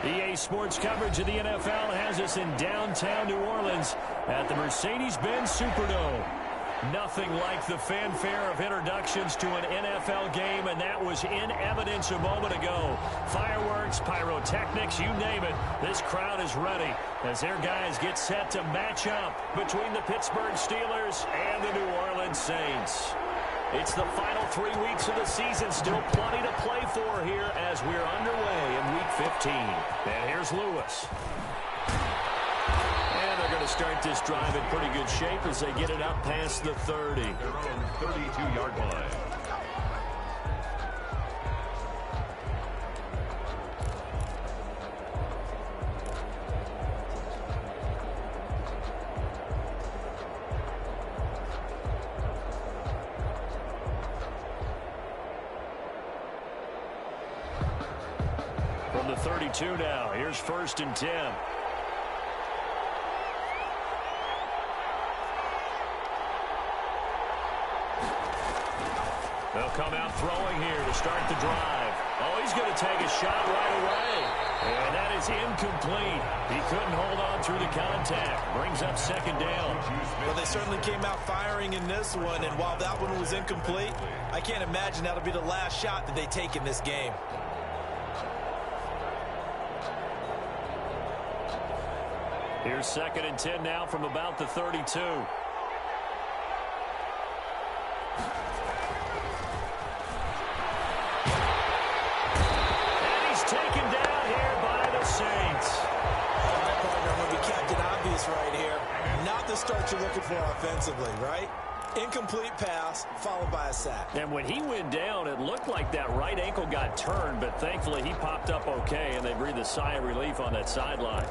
EA Sports coverage of the NFL has us in downtown New Orleans at the Mercedes-Benz Superdome. Nothing like the fanfare of introductions to an NFL game, and that was in evidence a moment ago. Fireworks, pyrotechnics, you name it. This crowd is ready as their guys get set to match up between the Pittsburgh Steelers and the New Orleans Saints. It's the final 3 weeks of the season. Still plenty to play for here as we're underway in Week 15. And here's Lewis. And they're going to start this drive in pretty good shape as they get it up past the 30. Their own 32-yard line. From the 32 now, here's 1st and 10. They'll come out throwing here to start the drive. Oh, he's going to take a shot right away. And that is incomplete. He couldn't hold on through the contact. Brings up 2nd down. Well, they certainly came out firing in this one, and while that one was incomplete, I can't imagine that'll be the last shot that they take in this game. Here's 2nd and 10 now from about the 32. Taken down here by the Saints. All right, partner, I'm going to be Captain Obvious right here. Not the start you're looking for offensively, right? Incomplete pass, followed by a sack. And when he went down, it looked like that right ankle got turned, but thankfully he popped up okay, and they breathed a sigh of relief on that sideline.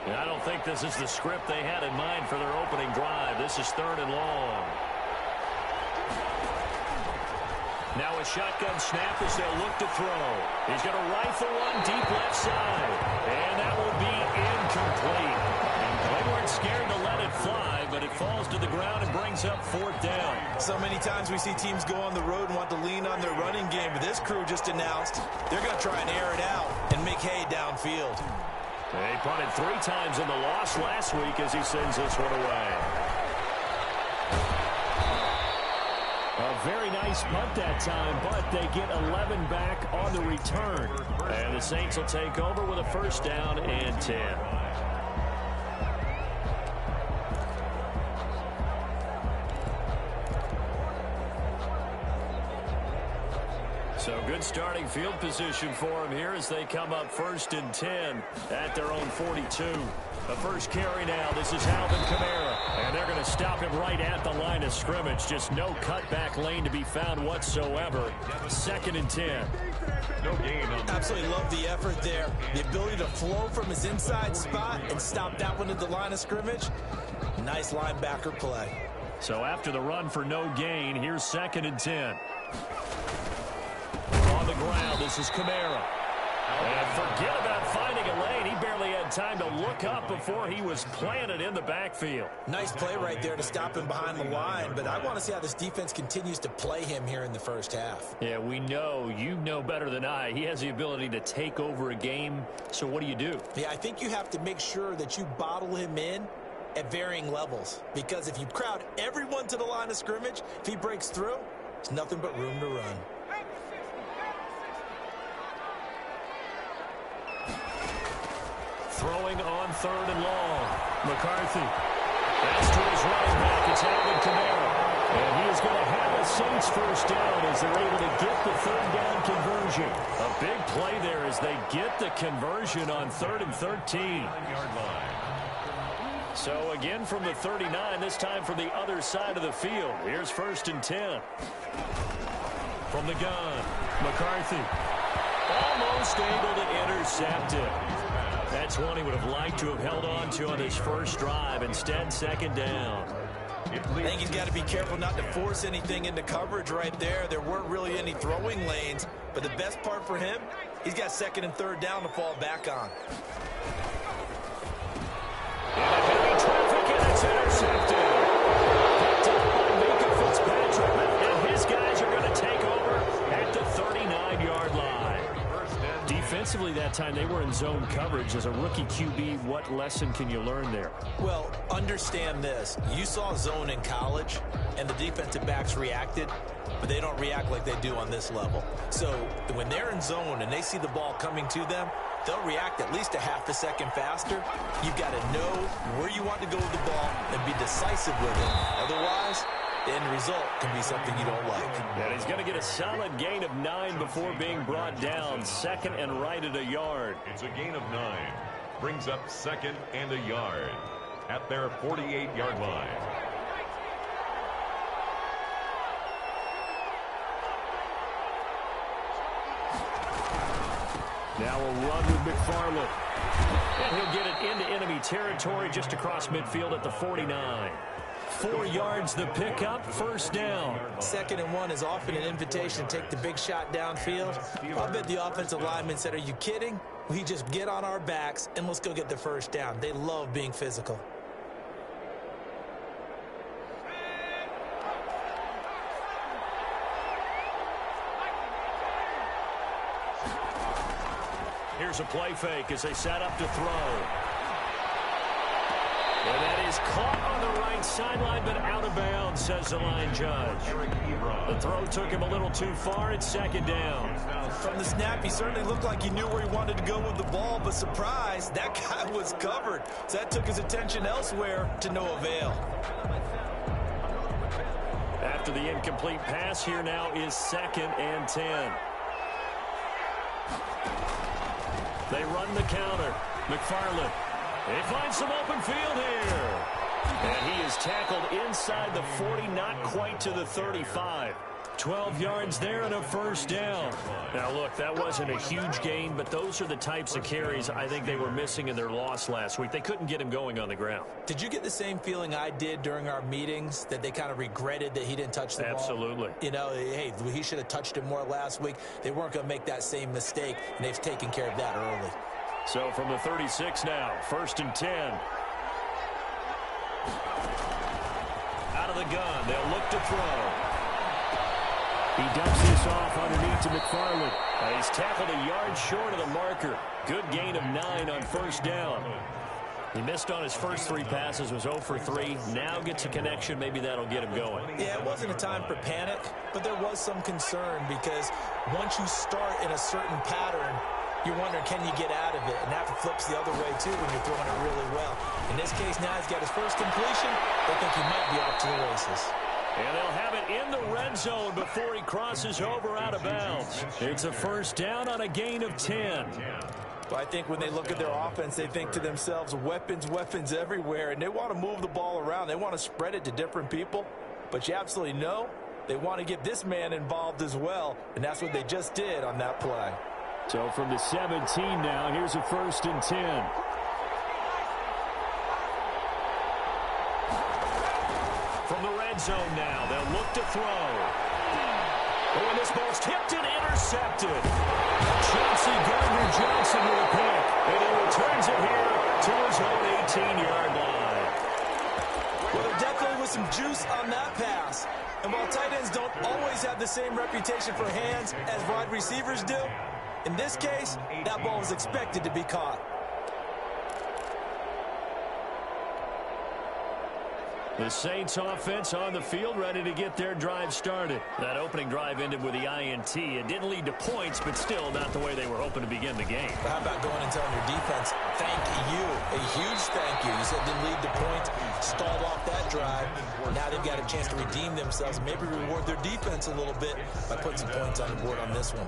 And I don't think this is the script they had in mind for their opening drive. This is 3rd and long. Now a shotgun snap as they'll look to throw. He's going to rifle one deep left side. And that will be incomplete. And they weren't scared to let it fly, but it falls to the ground and brings up 4th down. So many times we see teams go on the road and want to lean on their running game, but this crew just announced they're going to try and air it out and make hay downfield. They punted 3 times in the loss last week as he sends this one away. A very nice punt that time, but they get 11 back on the return. And the Saints will take over with a 1st down and 10. So good starting field position for them here as they come up 1st and 10 at their own 42. The first carry now. This is Alvin Kamara. And they're going to stop him right at the line of scrimmage. Just no cutback lane to be found whatsoever. 2nd and 10. No gain on that. Absolutely love the effort there. The ability to flow from his inside spot and stop that one at the line of scrimmage. Nice linebacker play. So after the run for no gain, here's 2nd and 10. On the ground, this is Kamara. And forget about finding a lane. He barely had time to look up before he was planted in the backfield. Nice play right there to stop him behind the line, but I want to see how this defense continues to play him here in the first half. Yeah, we know, you know better than I, he has the ability to take over a game. So what do you do? Yeah, I think you have to make sure that you bottle him in at varying levels, because if you crowd everyone to the line of scrimmage, if he breaks through, there's nothing but room to run. Throwing on 3rd and long. McCarthy. That's to his running back. It's Alvin Kamara. And he is going to have a Saints 1st down as they're able to get the 3rd down conversion. A big play there as they get the conversion on 3rd and 13. 9-yard line. So again from the 39, this time from the other side of the field. Here's 1st and 10. From the gun, McCarthy. Almost able to intercept it. That's one he would have liked to have held on to on his first drive. Instead, 2nd down. I think he's got to be careful not to force anything into coverage right there. There weren't really any throwing lanes, but the best part for him, he's got 2nd and 3rd down to fall back on. Heavy traffic, and it's intercepted. Picked up by Mika that time they were in zone coverage. As a rookie QB, what lesson can you learn there? Well, understand this. You saw zone in college, and the defensive backs reacted, but they don't react like they do on this level. So when they're in zone and they see the ball coming to them, they'll react at least a half a second faster. You've got to know where you want to go with the ball and be decisive with it. Otherwise, the end result can be something you don't like. And he's going to get a solid gain of 9 before being brought down. Second and right at a yard. It's a gain of 9. Brings up second and a yard at their 48-yard line. Now we'll run with McFarland. And he'll get it into enemy territory just across midfield at the 49. 4 yards the pickup, first down. 2nd and 1 is often an invitation to take the big shot downfield. I bet the offensive lineman said, are you kidding? We just get on our backs and let's go get the first down. They love being physical. Here's a play fake as they set up to throw. And that is caught on the right sideline, but out of bounds, says the line judge. The throw took him a little too far. It's 2nd down. From the snap, he certainly looked like he knew where he wanted to go with the ball, but surprise, that guy was covered. So that took his attention elsewhere to no avail. After the incomplete pass, here now is 2nd and 10. They run the counter. McFarland. He finds some open field here. And he is tackled inside the 40, not quite to the 35. 12 yards there and a first down. Now, look, that wasn't a huge gain, but those are the types of carries I think they were missing in their loss last week. They couldn't get him going on the ground. Did you get the same feeling I did during our meetings, that they kind of regretted that he didn't touch the ball? Absolutely. You know, hey, he should have touched it more last week. They weren't going to make that same mistake, and they've taken care of that early. So from the 36 now, 1st and 10. Out of the gun, they'll look to throw. He dumps this off underneath to McFarland. And he's tackled a yard short of the marker. Good gain of 9 on first down. He missed on his first 3 passes, was 0 for 3. Now gets a connection. Maybe that'll get him going. Yeah, it wasn't a time for panic, but there was some concern because once you start in a certain pattern, you're wondering, can you get out of it? And that flips the other way, too, when you're throwing it really well. In this case, now he's got his first completion. They think he might be off to the races. And they'll have it in the red zone before he crosses over out of bounds. It's a first down on a gain of 10. Well, I think when they look at their offense, they think to themselves, weapons, weapons everywhere, and they want to move the ball around. They want to spread it to different people. But you absolutely know they want to get this man involved as well, and that's what they just did on that play. So from the 17 now, here's a 1st and 10. From the red zone now, they'll look to throw. Oh, and this ball's tipped and intercepted. Chauncey Gardner-Johnson with a pick, and he returns it here to his own 18-yard line. Well, there definitely was some juice on that pass. And while tight ends don't always have the same reputation for hands as wide receivers do, in this case, that ball was expected to be caught. The Saints offense on the field, ready to get their drive started. That opening drive ended with the INT. It didn't lead to points, but still not the way they were hoping to begin the game. How about going and telling your defense, thank you, a huge thank you. You said it didn't lead to points, stalled off that drive. Now they've got a chance to redeem themselves, maybe reward their defense a little bit by putting some points on the board on this one.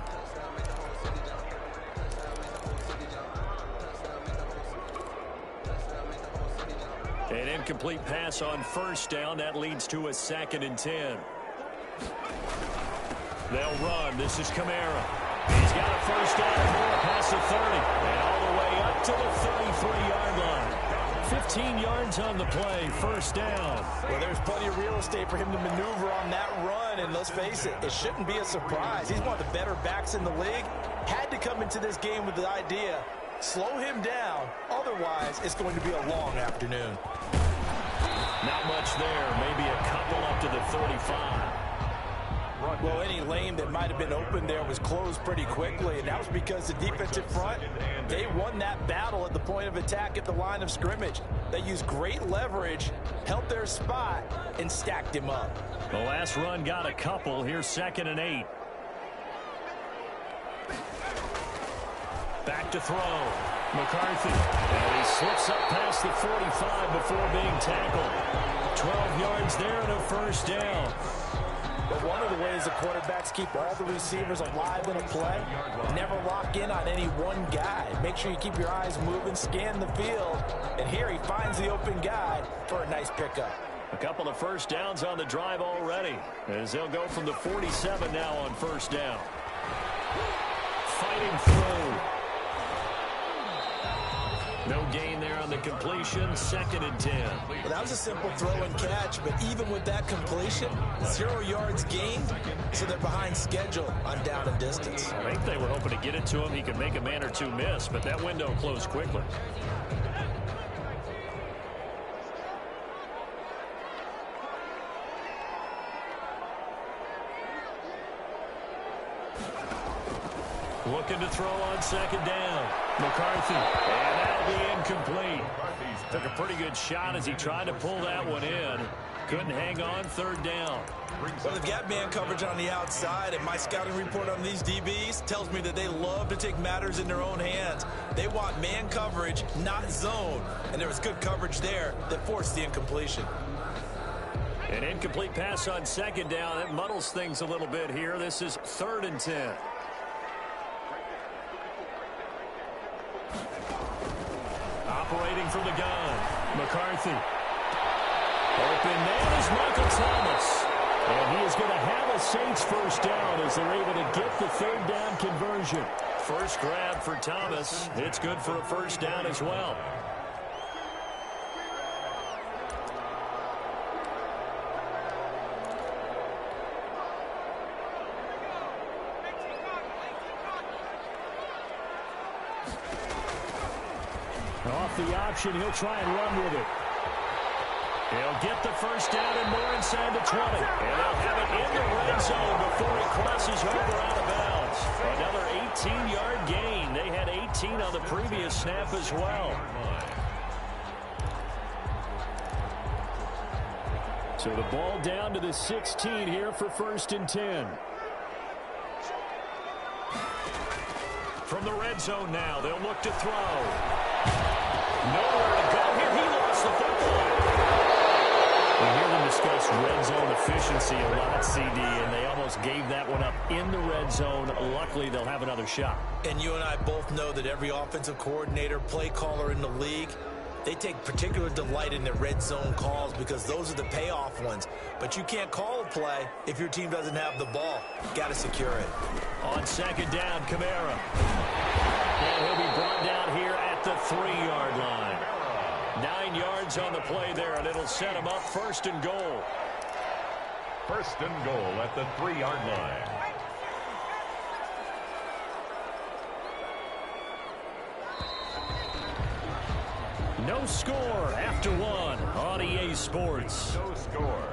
An incomplete pass on first down. That leads to a 2nd and 10. They'll run. This is Kamara. He's got a first down and more past the 30. And all the way up to the 33-yard line. 15 yards on the play. First down. Well, there's plenty of real estate for him to maneuver on that run. And let's face it, it shouldn't be a surprise. He's one of the better backs in the league. Had to come into this game with the idea, slow him down. Otherwise, it's going to be a long afternoon. Not much there. Maybe a couple up to the 35. Well, any lane that might have been open there was closed pretty quickly, and that was because the defensive front, they won that battle at the point of attack at the line of scrimmage. They used great leverage, held their spot, and stacked him up. The last run got a couple. Here's 2nd and 8. Back to throw. McCarthy. And he slips up past the 45 before being tackled. 12 yards there and a first down. But one of the ways the quarterbacks keep all the receivers alive in a play, never lock in on any one guy. Make sure you keep your eyes moving, scan the field, and here he finds the open guy for a nice pickup. A couple of first downs on the drive already, as they'll go from the 47 now on first down. Fighting through. No gain there on the completion. 2nd and 10. Well, that was a simple throw and catch, but even with that completion, 0 yards gained, so they're behind schedule on down and distance. I think they were hoping to get it to him. He could make a man or two miss, but that window closed quickly. Looking to throw on 2nd down. McCarthy. And that'll be incomplete. Took a pretty good shot as he tried to pull that one in. Couldn't hang on. 3rd down. Well, they've got man coverage on the outside, and my scouting report on these DBs tells me that they love to take matters in their own hands. They want man coverage, not zone. And there was good coverage there that forced the incompletion. An incomplete pass on 2nd down. That muddles things a little bit here. This is 3rd and 10. Operating from the gun. McCarthy. Open man is Michael Thomas. And he is going to have a Saints first down as they're able to get the 3rd down conversion. First grab for Thomas. It's good for a first down as well. Off the option, he'll try and run with it. He'll get the first down and more inside the 20. And they'll have it in the red zone before he crosses over out of bounds. Another 18-yard gain. They had 18 on the previous snap as well. So the ball down to the 16 here for 1st and 10. From the red zone now, they'll look to throw. Nowhere to go here. He lost the football. We hear them discuss red zone efficiency a lot, CD, and they almost gave that one up in the red zone. Luckily, they'll have another shot. And you and I both know that every offensive coordinator, play caller in the league, they take particular delight in their red zone calls because those are the payoff ones. But you can't call a play if your team doesn't have the ball. Got to secure it. On 2nd down, Kamara. And he'll be brought down here at the 3-yard line. 9 yards on the play there, and it'll set him up 1st and goal. 1st and goal at the 3-yard line. No score after 1 on EA Sports. No score.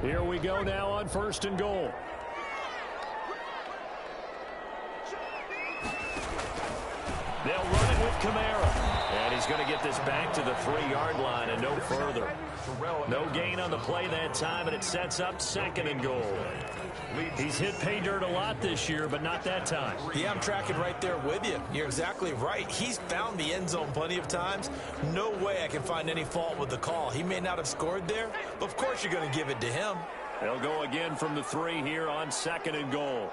Here we go now on 1st and goal. They'll run it with Kamara. And he's going to get this back to the 3-yard line and no further. No gain on the play that time, and it sets up 2nd and goal. He's hit pay dirt a lot this year, but not that time. Yeah, I'm tracking right there with you. You're exactly right. He's found the end zone plenty of times. No way I can find any fault with the call. He may not have scored there, but of course you're going to give it to him. They'll go again from the 3 here on 2nd and goal.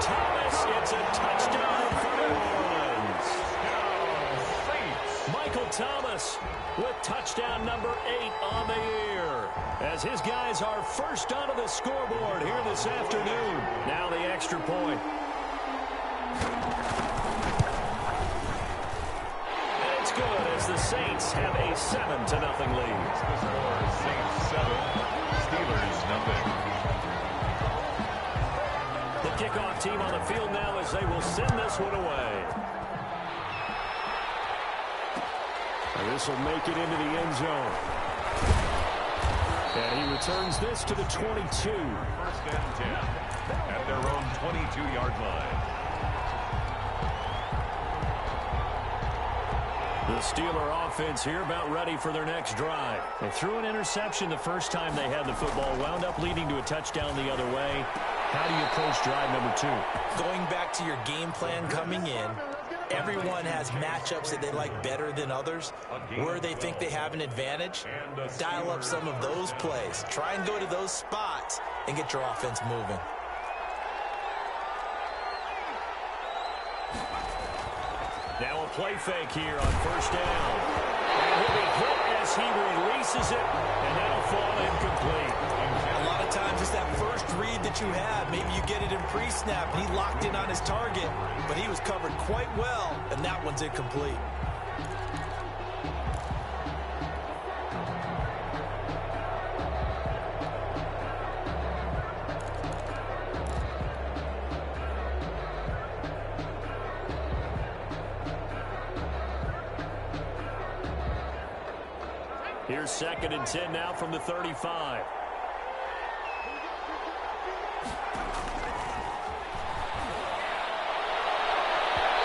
Thomas, it's a touchdown for New Orleans. Michael Thomas with touchdown number 8 on the year. As his guys are first onto the scoreboard here this afternoon. Now the extra point. And it's good as as the Saints have a 7-0 lead. The score is Saints 7, Steelers 0. The kickoff team on the field now as they will send this one away. And this will make it into the end zone. And he returns this to the 22. 1st and 10 at their own 22-yard line. The Steeler offense here about ready for their next drive. They threw an interception the first time they had the football, wound up leading to a touchdown the other way. How do you approach drive number 2? Going back to your game plan coming in, everyone has matchups that they like better than others. Where they think they have an advantage, dial up some of those plays. Try and go to those spots and get your offense moving. Now a play fake here on 1st down. And he'll be hit as he releases it, and that'll fall incomplete. A lot of times it's that first read that you have. Maybe you get it in pre-snap, and he locked in on his target, but he was covered quite well, and that one's incomplete. Here's 2nd and 10 now from the 35.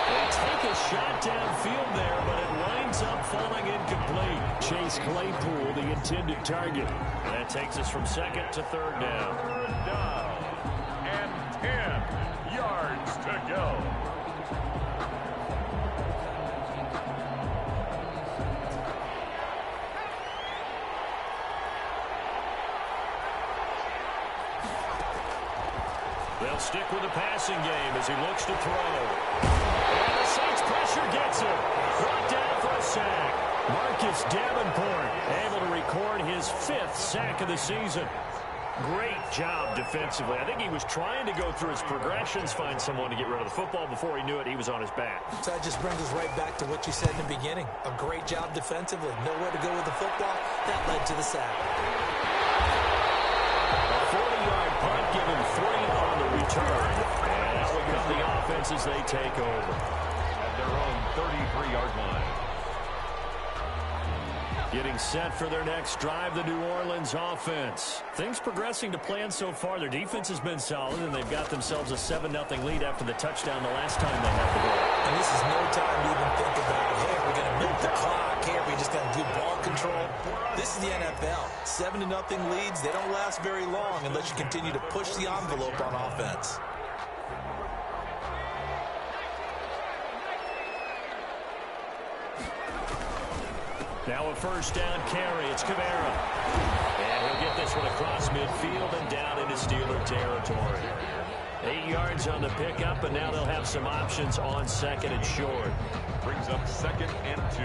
They take a shot downfield there, but it winds up falling incomplete. Chase Claypool, the intended target. And that takes us from 2nd to 3rd down. 3rd down and 10 yards to go. They'll stick with the passing game as he looks to throw. And the Saints pressure gets him. Brought down for a sack. Marcus Davenport able to record his 5th sack of the season. Great job defensively. I think he was trying to go through his progressions, find someone to get rid of the football. Before he knew it, he was on his back. So that just brings us right back to what you said in the beginning. A great job defensively. Nowhere to go with the football. That led to the sack. A 40-yard punt, given 3 on the return. And out will come the offense as they take over. At their own 33-yard line. Getting set for their next drive, the New Orleans offense. Things progressing to plan so far. Their defense has been solid, and they've got themselves a 7-0 lead after the touchdown the last time they had the ball. And this is no time to even think about, hey, we're going to milk the clock. Hey, we just got to do ball control. This is the NFL. 7-0 leads, they don't last very long unless you continue to push the envelope on offense. Now a 1st down carry. It's Kamara. And he'll get this one across midfield and down into Steeler territory. 8 yards on the pickup, and now they'll have some options on 2nd and short. Brings up 2nd and 2.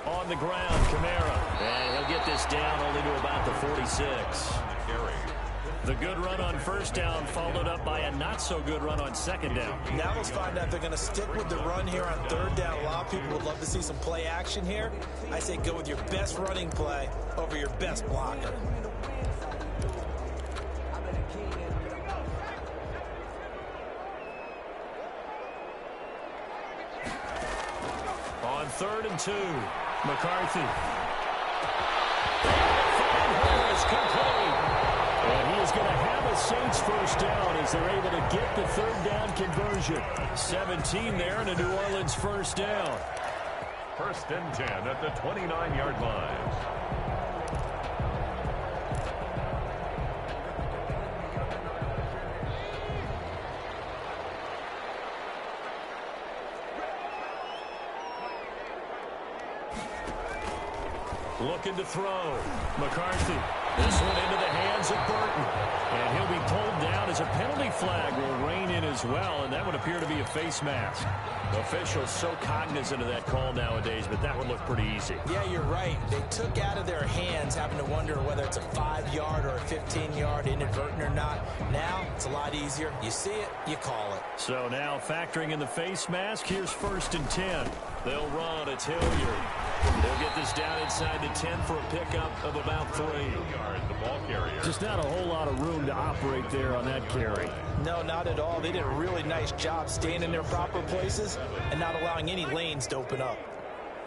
On the ground, Kamara. And he'll get this down only to about the 46. The good run on 1st down followed up by a not-so-good run on 2nd down. Now let's find out if they're going to stick with the run here on 3rd down. A lot of people would love to see some play action here. I say go with your best running play over your best blocker. On 3rd and 2, McCarthy. Harris complete. And he is going to have a Saints 1st down as they're able to get the 3rd down conversion. 17 there and a New Orleans 1st down. 1st and 10 at the 29-yard line. Looking to throw. McCarthy. This one into the hands of Burton. And he'll be pulled down as a penalty flag will rein in as well, and that would appear to be a face mask. The officials so cognizant of that call nowadays, but that would look pretty easy. Yeah, you're right. They took out of their hands having to wonder whether it's a 5-yard or a 15-yard inadvertent or not. Now, it's a lot easier. You see it, you call it. So now factoring in the face mask, here's 1st and 10. They'll run. It's Hilliard. They'll get this down inside the 10 for a pickup of about 3. The ball carrier. Just not a whole lot of room to operate there on that carry. No, not at all. They did a really nice job staying in their proper places and not allowing any lanes to open up.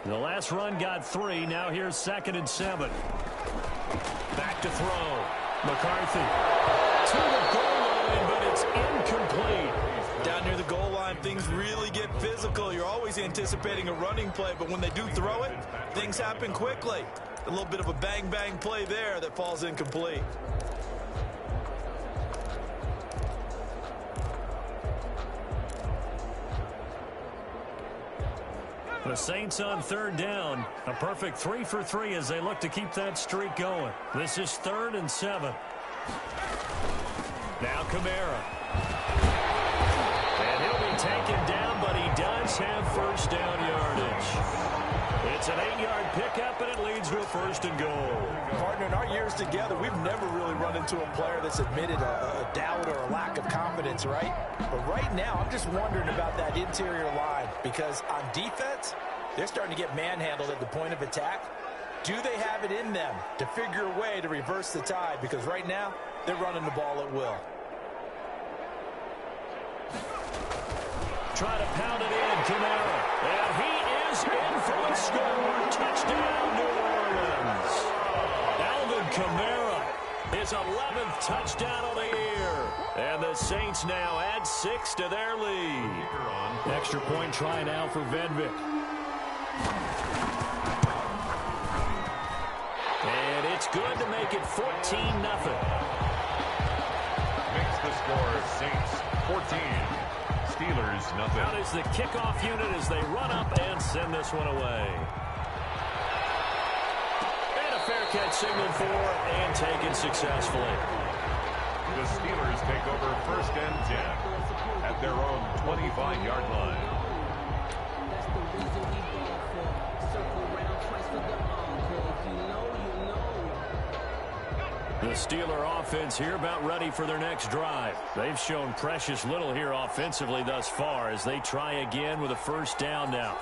The last run got 3. Now here's 2nd and 7. Back to throw. McCarthy to the goal line, but it's incomplete. Down near the goal line, things really get physical. You're always anticipating a running play, but when they do throw it, things happen quickly. A little bit of a bang-bang play there that falls incomplete. The Saints on 3rd down. A perfect 3 for 3 as they look to keep that streak going. This is 3rd and 7. Now Kamara. And he'll be taken down, but he does have 1st down yardage. It's an 8-yard pickup, and it leads to a 1st and goal. Partner, in our years together, we've never really run into a player that's admitted a doubt or a lack of confidence, right? But right now, I'm just wondering about that interior line because on defense, they're starting to get manhandled at the point of attack. Do they have it in them to figure a way to reverse the tide? Because right now, they're running the ball at will. Try to pound it in, Kamara. And he is in for a score. Touchdown, New Orleans. Alvin Kamara, his 11th touchdown of the year. And the Saints now add 6 to their lead. Extra point try now for Vedvik. And it's good to make it 14-0. Makes the score Saints 14. Steelers, nothing. Out is the kickoff unit as they run up and send this one away. And a fair catch signaled for and taken successfully. The Steelers take over 1st and 10 at their own 25-yard line. That's the reason we go for circle around twice for the encore. If you know, you know. The Steeler offense here about ready for their next drive. They've shown precious little here offensively thus far as they try again with a 1st down now.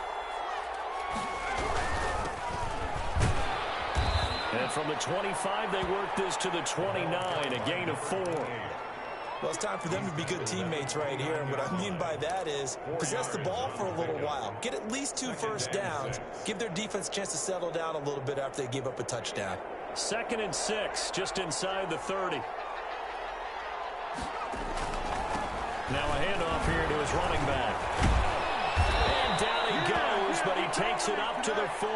And from the 25, they work this to the 29, a gain of 4. Well, it's time for them to be good teammates right here. And what I mean by that is possess the ball for a little while. Get at least 2 first downs. Give their defense a chance to settle down a little bit after they give up a touchdown. 2nd and 6, just inside the 30. Now a handoff here to his running back. And down he goes, but he takes it up to the 40.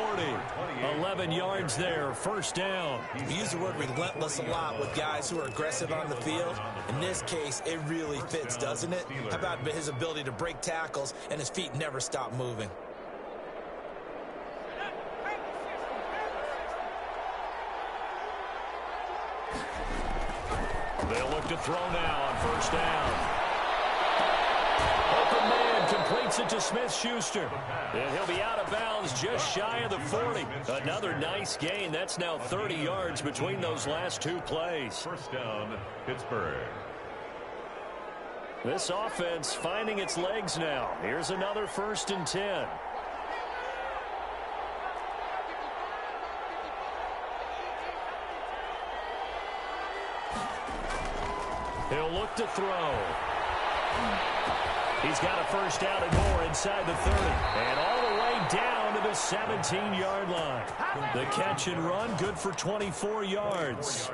11 yards there, 1st down. We use the word relentless a lot with guys who are aggressive on the field. In this case, it really fits, doesn't it? How about his ability to break tackles and his feet never stop moving? They'll look to throw now on 1st down. Open man completes it to Smith-Schuster. And he'll be out of bounds just shy of the 40. Another nice gain. That's now 30 yards between those last 2 plays. 1st down, Pittsburgh. This offense finding its legs now. Here's another 1st and 10. He'll look to throw. He's got a 1st down and more inside the 30. And all the way down to the 17-yard line. The catch and run, good for 24 yards.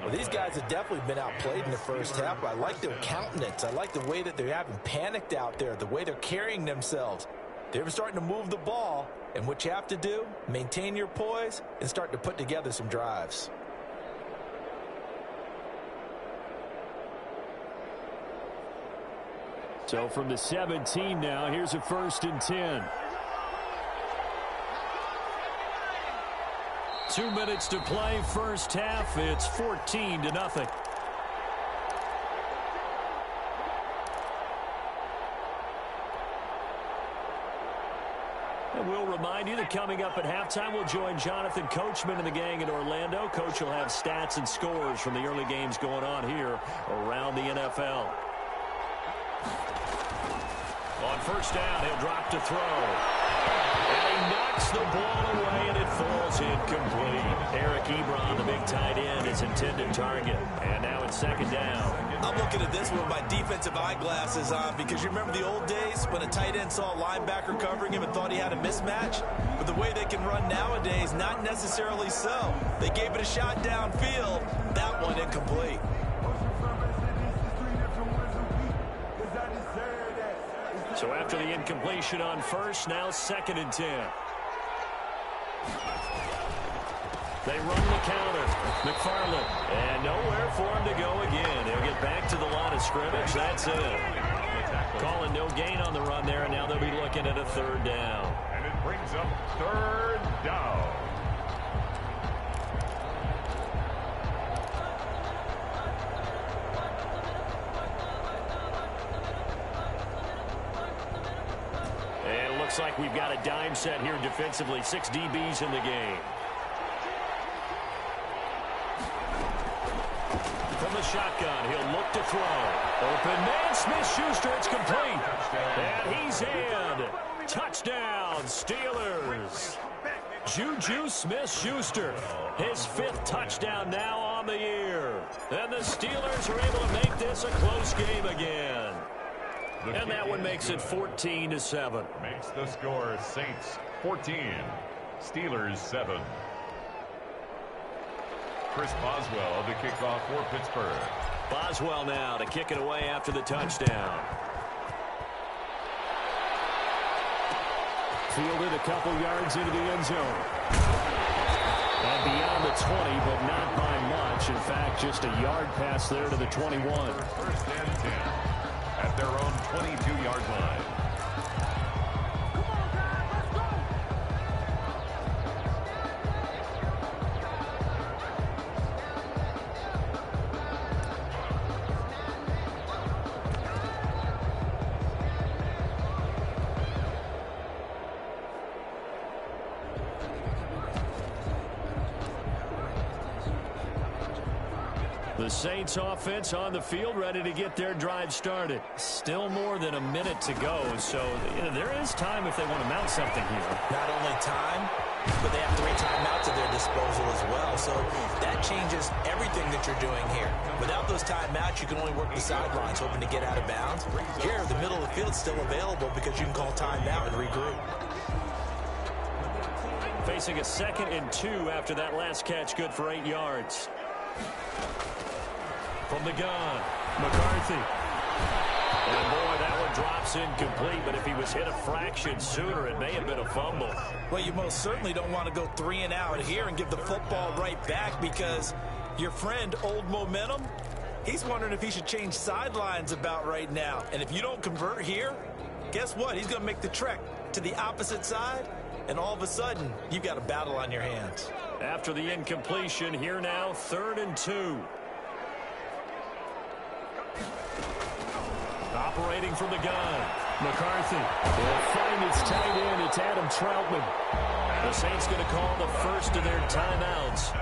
Well, these guys have definitely been outplayed in the 1st half, but I like their countenance. I like the way that they haven't panicked out there, the way they're carrying themselves. They're starting to move the ball, and what you have to do, maintain your poise and start to put together some drives. So from the 17 now, here's a 1st and 10. 2 minutes to play first half. It's 14-0. And we'll remind you that coming up at halftime, we'll join Jonathan Coachman and the gang in Orlando. Coach will have stats and scores from the early games going on here around the NFL. On first down, he'll drop to throw. And he knocks the ball away, and it falls incomplete. Eric Ebron, the big tight end, is intended target. And now it's second down. I'm looking at this with my defensive eyeglasses on because you remember the old days when a tight end saw a linebacker covering him and thought he had a mismatch? But the way they can run nowadays, not necessarily so. They gave it a shot downfield. That one incomplete. So after the incompletion on first, now 2nd and 10. They run the counter. McFarland. And nowhere for him to go again. He'll get back to the line of scrimmage. That's it. Calling no gain on the run there, and now they'll be looking at a 3rd down. And it brings up 3rd down. And it looks like we've got a dime set here defensively. 6 DBs in the game. From the shotgun, he'll look to throw. Open man, Smith-Schuster, it's complete. And he's in. Touchdown, Steelers. Juju Smith-Schuster, his 5th touchdown now on the year. And the Steelers are able to make this a close game again. And that one makes it 14-7. Makes the score Saints 14, Steelers 7. Chris Boswell, the kickoff for Pittsburgh. Boswell now to kick it away after the touchdown. Fielded a couple yards into the end zone. And beyond the 20, but not by much. In fact, just a yard pass there to the 21. 1st and 10 at their own 22-yard line. The Saints offense on the field, ready to get their drive started. Still more than a minute to go, so there is time if they want to mount something here. Not only time, but they have 3 timeouts at their disposal as well. So that changes everything that you're doing here. Without those timeouts, you can only work the sidelines, hoping to get out of bounds. Here, the middle of the field's still available because you can call timeout and regroup. Facing a 2nd and 2 after that last catch, good for 8 yards. From the gun, McCarthy. And boy, that one drops incomplete, but if he was hit a fraction sooner, it may have been a fumble. Well, you most certainly don't want to go 3 and out here and give the football right back because your friend, Old Momentum, he's wondering if he should change sidelines about right now. And if you don't convert here, guess what? He's going to make the trek to the opposite side, and all of a sudden, you've got a battle on your hands. After the incompletion, here now, 3rd and 2. Operating from the gun, McCarthy will find its tight end. It's Adam Troutman. The Saints going to call the first of their timeouts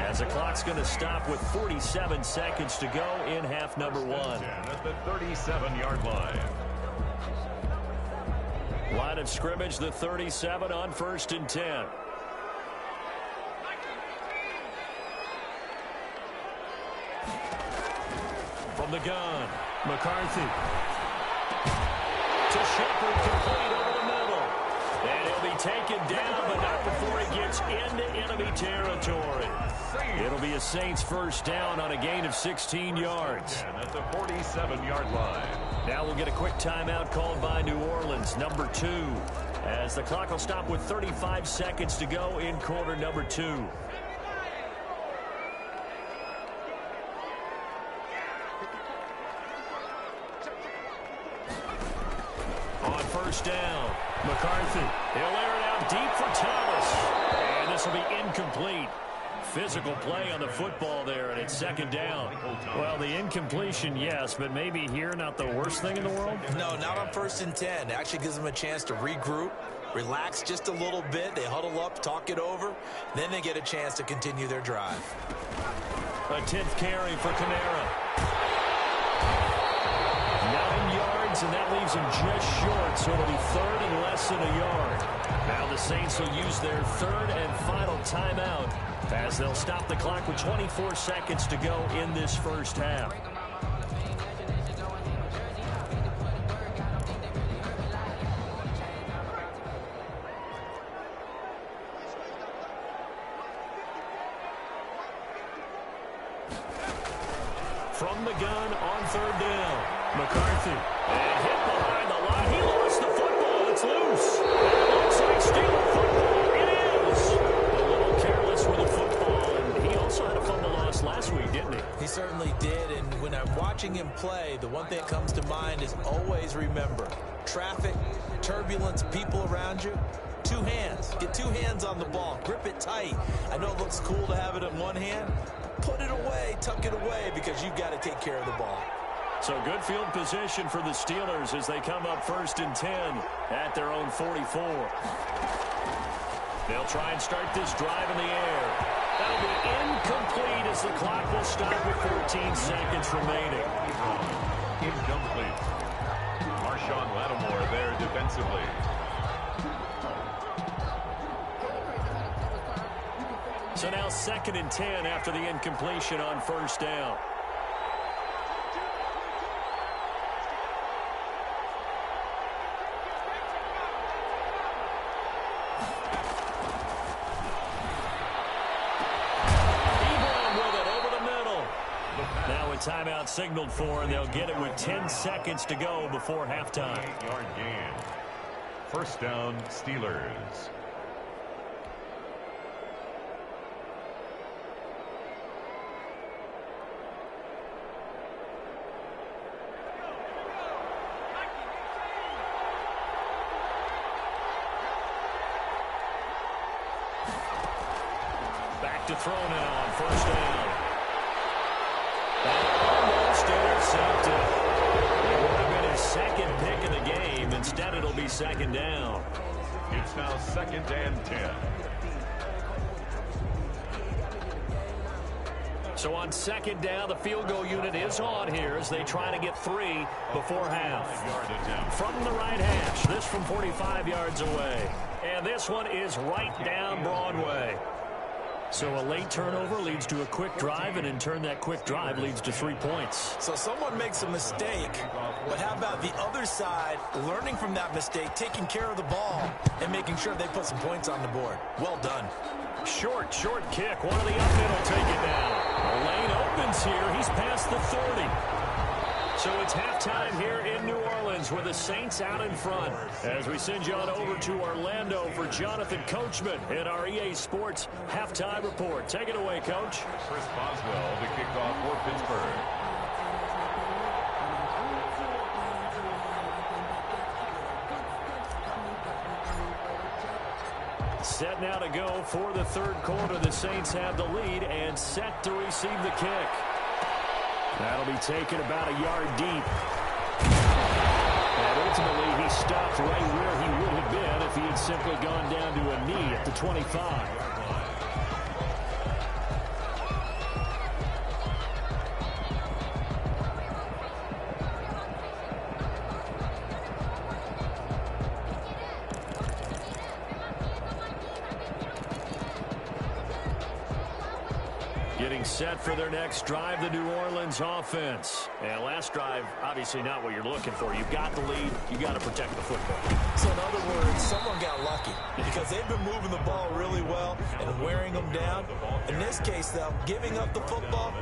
as the clock's going to stop with 47 seconds to go in half number 1. At the 37-yard line. Line of scrimmage, the 37 on 1st and 10. From the gun, McCarthy. To Shepard, complete over the middle. And he'll be taken down, but not before he gets into enemy territory. It'll be a Saints 1st down on a gain of 16 yards. And at the 47-yard line. Now we'll get a quick timeout called by New Orleans, number 2. As the clock will stop with 35 seconds to go in quarter number 2. On 1st down, McCarthy. He'll air it out deep for Thomas. And this will be incomplete. Physical play on the football there, and it's second down. Well, the incompletion, yes, but maybe here not the worst thing in the world? No, not on 1st and 10. It actually gives them a chance to regroup, relax just a little bit. They huddle up, talk it over. Then they get a chance to continue their drive. A 10th carry for Kamara. 9 yards, and that leaves him just short, so it'll be third and less than a yard. Now the Saints will use their third and final timeout as they'll stop the clock with 24 seconds to go in this first half. From the gun on third down, McCarthy. And hit behind the line. He lost the football. It's loose. It looks like Steeler football. It is. A little careless with the football. And he also had a fumble loss last week, didn't he? He certainly did. And when I'm watching him play, the one thing that comes to mind is always remember, traffic, turbulence, people around you. 2 hands. Get 2 hands on the ball. Grip it tight. I know it looks cool to have it in one hand. Put it away, tuck it away, because you've got to take care of the ball. So good field position for the Steelers as they come up 1st and 10 at their own 44. They'll try and start this drive in the air. That'll be incomplete as the clock will stop with 14 seconds remaining. Incomplete. Marshawn Lattimore there defensively. So now 2nd and 10 after the incompletion on 1st down. Now a timeout signaled for, and they'll get it with 10 seconds to go before halftime. 8-yard gain. First down, Steelers. Back to throw now on 1st down. Almost intercepted. It would have been his 2nd pick of the game. Instead, it'll be 2nd down. It's now 2nd and 10. So on 2nd down, the field goal unit is on here as they try to get 3 before half. From the right hash, this from 45 yards away. And this one is right down Broadway. So a late turnover leads to a quick drive, and in turn that quick drive leads to 3 points. So someone makes a mistake, but how about the other side learning from that mistake, taking care of the ball, and making sure they put some points on the board? Well done. Short kick. One of the up middle take it down. The lane opens here. He's past the 30. So it's halftime here in New Orleans with the Saints out in front. As we send you on over to Orlando for Jonathan Coachman in our EA Sports halftime report. Take it away, Coach. Chris Boswell to kick off for Pittsburgh. Set now to go for the 3rd quarter. The Saints have the lead and set to receive the kick. That'll be taken about a yard deep. And ultimately, he stopped right where he would have been if he had simply gone down to a knee at the 25. Getting set for their next drive, the New Orleans offense. And last drive, obviously not what you're looking for. You've got the lead. You've got to protect the football. So in other words, someone got lucky because they've been moving the ball really well and wearing them down. In this case, though, giving up the football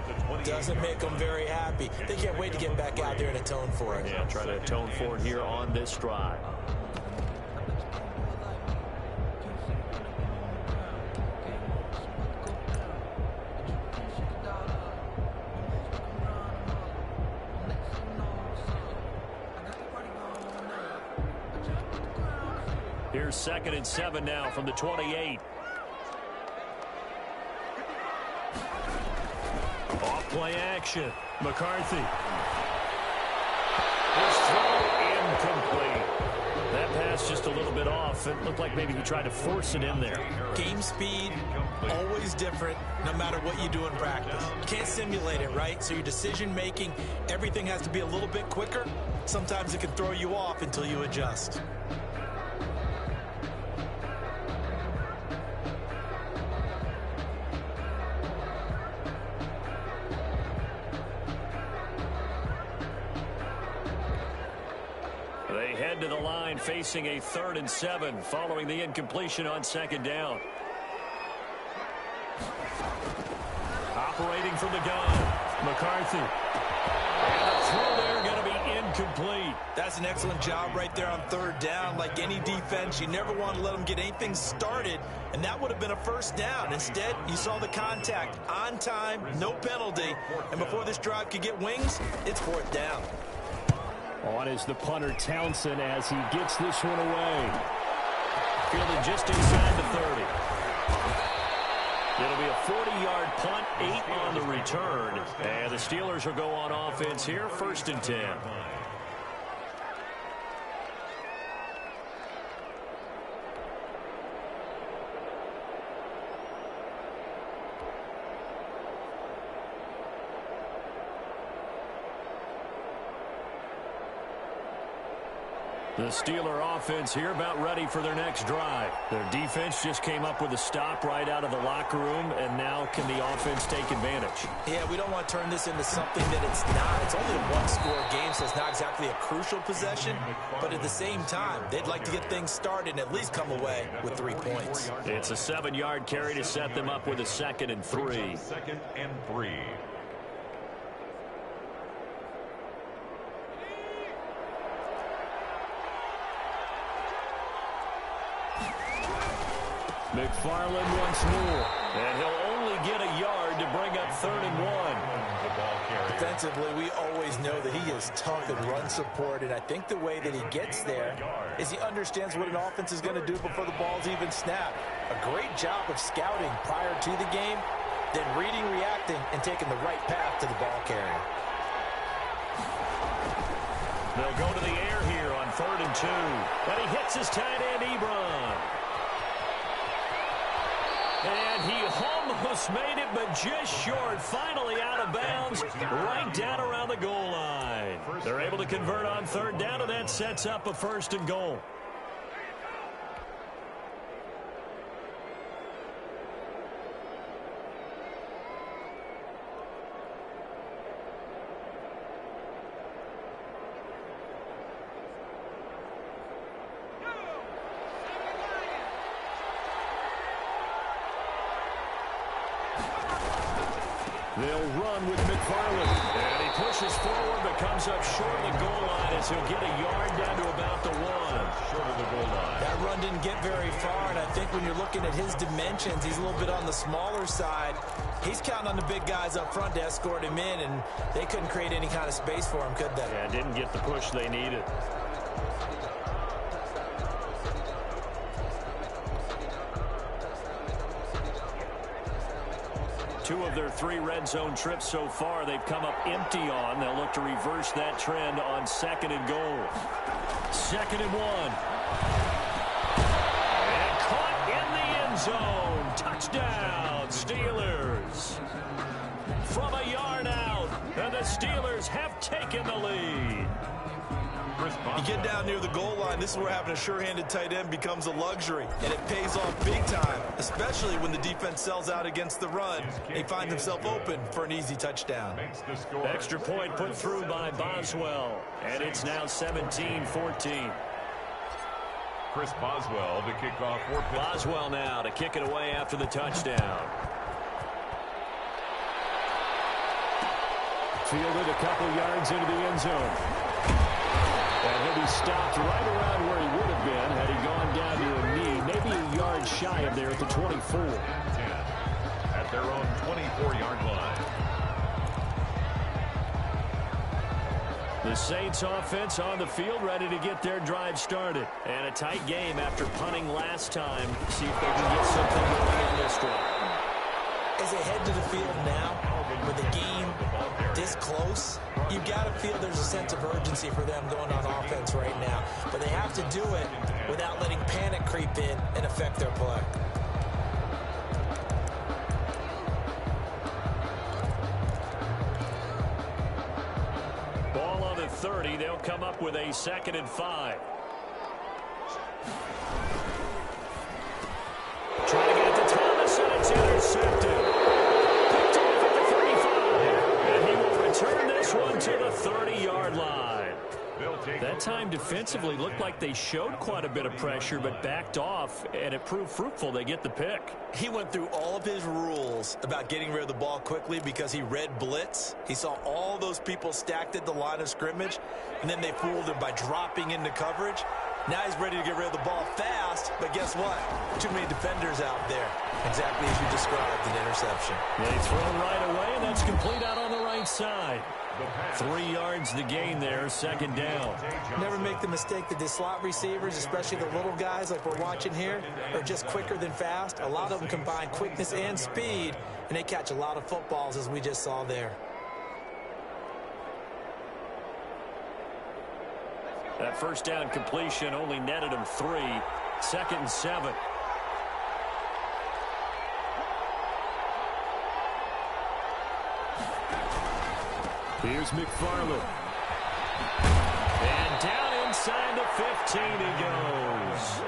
doesn't make them very happy. They can't wait to get back out there and atone for it. Yeah, try to atone for it here on this drive. Here's 2nd and 7 now from the 28. Off-play action. McCarthy. His throw incomplete. That pass just a little bit off. It looked like maybe he tried to force it in there. Game speed, always different, no matter what you do in practice. You can't simulate it, right? So your decision-making, everything has to be a little bit quicker. Sometimes it can throw you off until you adjust. They head to the line facing a 3rd and 7 following the incompletion on 2nd down. Operating from the gun, McCarthy. And the throw there going to be incomplete. That's an excellent job right there on 3rd down. Like any defense, you never want to let them get anything started, and that would have been a 1st down. Instead, you saw the contact on time, no penalty, and before this drive could get wings, it's 4th down. On is the punter, Townsend, as he gets this one away. Fielded just inside the 30. It'll be a 40-yard punt, 8 on the return. And the Steelers will go on offense here, 1st and 10. The Steeler offense here about ready for their next drive. Their defense just came up with a stop right out of the locker room, and now can the offense take advantage? Yeah, we don't want to turn this into something that it's not. It's only a one-score game, so it's not exactly a crucial possession. But at the same time, they'd like to get things started and at least come away with 3 points. It's a 7-yard carry to set them up with a 2nd and 3. 2nd and 3. McFarland once more, and he'll only get a yard to bring up 3rd and 1. Defensively, we always know that he is tough in run support, and I think the way that he gets there is he understands what an offense is going to do before the ball's even snapped. A great job of scouting prior to the game, then reading, reacting, and taking the right path to the ball carrier. They'll go to the air here on 3rd and 2, and he hits his tight end, Ebron. And he almost made it, but just short. Finally out of bounds, right down around the goal line. They're able to convert on 3rd down, and that sets up a 1st and goal. They'll run with McFarland. And he pushes forward, but comes up short of the goal line as he'll get a yard down to about the 1. Short of the goal line. That run didn't get very far, and I think when you're looking at his dimensions, he's a little bit on the smaller side. He's counting on the big guys up front to escort him in, and they couldn't create any kind of space for him, could they? Yeah, didn't get the push they needed. Two of their 3 red zone trips so far, they've come up empty on. They'll look to reverse that trend on 2nd and goal. 2nd and 1. And caught in the end zone. Touchdown, Steelers. From a yard out, and the Steelers have taken the lead. You get down near the goal line, this is where having a sure-handed tight end becomes a luxury, and it pays off big time, especially when the defense sells out against the run. He finds himself open for an easy touchdown. Extra point put through by Boswell, and it's now 17-14. Chris Boswell to kick off for Pittsburgh. Boswell now to kick it away after the touchdown. Fielded a couple yards into the end zone. And he'll be stopped right around where he would have been had he gone down to a knee, maybe a yard shy of there at the 24. 10 at their own 24-yard line. The Saints offense on the field ready to get their drive started. And a tight game after punting last time. See if they can get something going in this one. As they head to the field now, with the game this close, you got to feel there's a sense of urgency for them going on offense right now. But they have to do it without letting panic creep in and affect their play. Ball on the 30. They'll come up with a 2nd and 5. Trying to get it to Thomas, and it's intercepted. Picked off at the 35. And he will return this one to the 30-yard line. That time defensively looked like they showed quite a bit of pressure, but backed off, and it proved fruitful. They get the pick. He went through all of his rules about getting rid of the ball quickly because he read blitz. He saw all those people stacked at the line of scrimmage, and then they fooled him by dropping into coverage. Now he's ready to get rid of the ball fast, but guess what? Too many defenders out there. Exactly as you described, an interception. They throw right away, and that's complete out on the right side. 3 yards to gain there, 2nd down. Never make the mistake that the slot receivers, especially the little guys like we're watching here, are just quicker than fast. A lot of them combine quickness and speed, and they catch a lot of footballs, as we just saw there. That first down completion only netted him 3. 2nd and 7. Here's McFarland. And down inside the 15 he goes.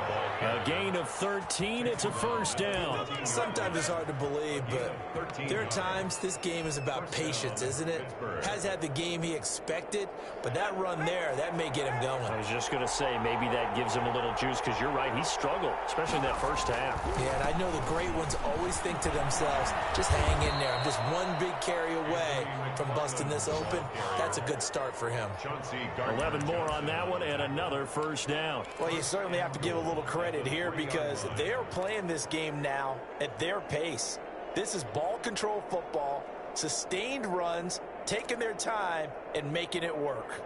A gain of 13. It's a first down. Sometimes it's hard to believe, but there are times this game is about patience, isn't it? Has had the game he expected, but that run there, that may get him going. I was just going to say, maybe that gives him a little juice, because you're right, he struggled, especially in that first half. Yeah, and I know the great ones always think to themselves, just hang in there. I'm just one big carry away from busting this open. That's a good start for him. 11 more on that one, and another first down. Well, you certainly have to give a little credit here because they're playing this game now at their pace. This is ball control football, sustained runs, taking their time, and making it work.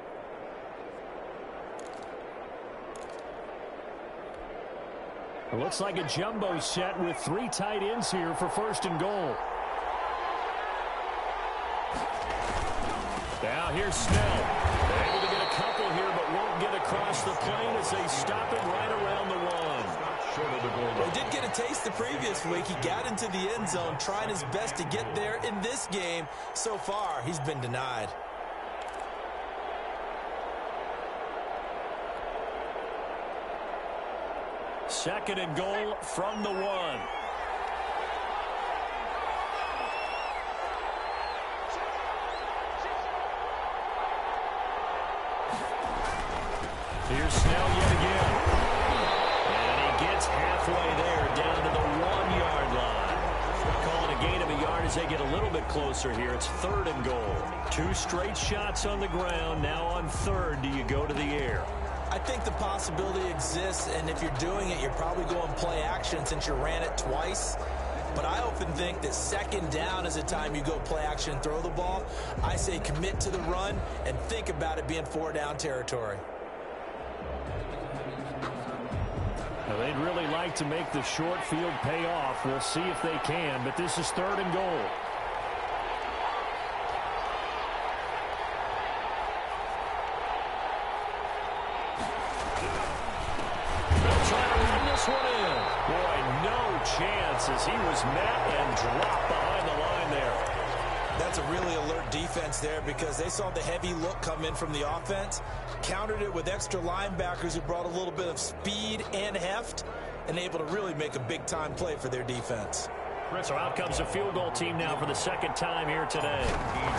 It looks like a jumbo set with 3 tight ends here for 1st and goal. Now here's Snell. They're able to get a couple here, but won't get across the plane as they stop it right around the 1. He did get a taste the previous week. He got into the end zone, trying his best to get there in this game. So far, he's been denied. Second and goal from the 1. Here's Snell yet again. And he gets halfway there, down to the 1-yard line. Calling a gain of a yard as they get a little bit closer here. It's 3rd and goal. 2 straight shots on the ground. Now on 3rd, do you go to the air? I think the possibility exists, and if you're doing it, you're probably going play action since you ran it twice. But I often think that 2nd down is the time you go play action and throw the ball. I say commit to the run and think about it being 4-down territory. Now, they'd really like to make the short field pay off. We'll see if they can, but this is 3rd and goal. They'll try to run this one in. Boy, no chance as he was met and dropped behind the line there. That's a really alert defense there because they saw the heavy look come in from the offense, countered it with extra linebackers who brought a little bit of speed and heft, and able to really make a big-time play for their defense. So out comes the field goal team now for the 2nd time here today.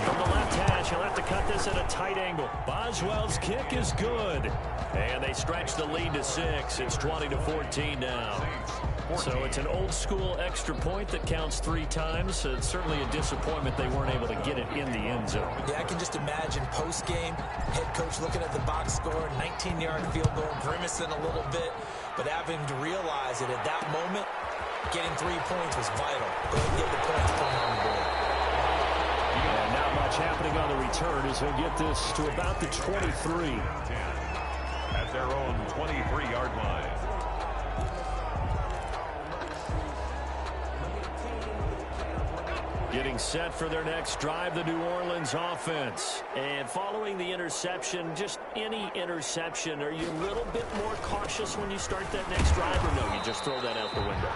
From the left hash, he'll have to cut this at a tight angle. Boswell's kick is good. And they stretch the lead to 6. It's 20-14 now. So it's an old-school extra point that counts 3 times. It's certainly a disappointment they weren't able to get it in the end zone. Yeah, I can just imagine post-game, head coach looking at the box score, 19-yard field goal, grimacing a little bit, but having to realize that at that moment, getting 3 points was vital. Go ahead and get the points, put them on the board. And not much happening on the return as he'll get this to about the 23. At their own 23-yard line. Getting set for their next drive, the New Orleans offense. And following the interception, just any interception, are you a little bit more cautious when you start that next drive, or no, you just throw that out the window?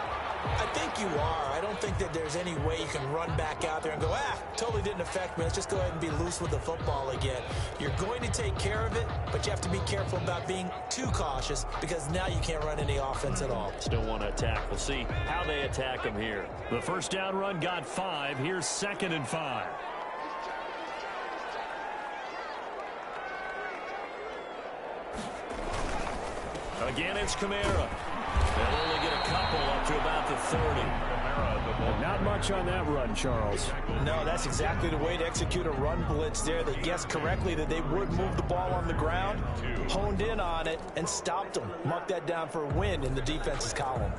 I think you are. I don't think that there's any way you can run back out there and go, totally didn't affect me. Let's just go ahead and be loose with the football again. You're going to take care of it, but you have to be careful about being too cautious because now you can't run any offense at all. Still want to attack. We'll see how they attack them here. The first down run got 5. Here's 2nd and 5. Again, it's Kamara. They'll only get a couple up to about the 30. Not much on that run, Charles. No, that's exactly the way to execute a run blitz there. They guessed correctly that they would move the ball on the ground, honed in on it, and stopped them. Mark that down for a win in the defense's column.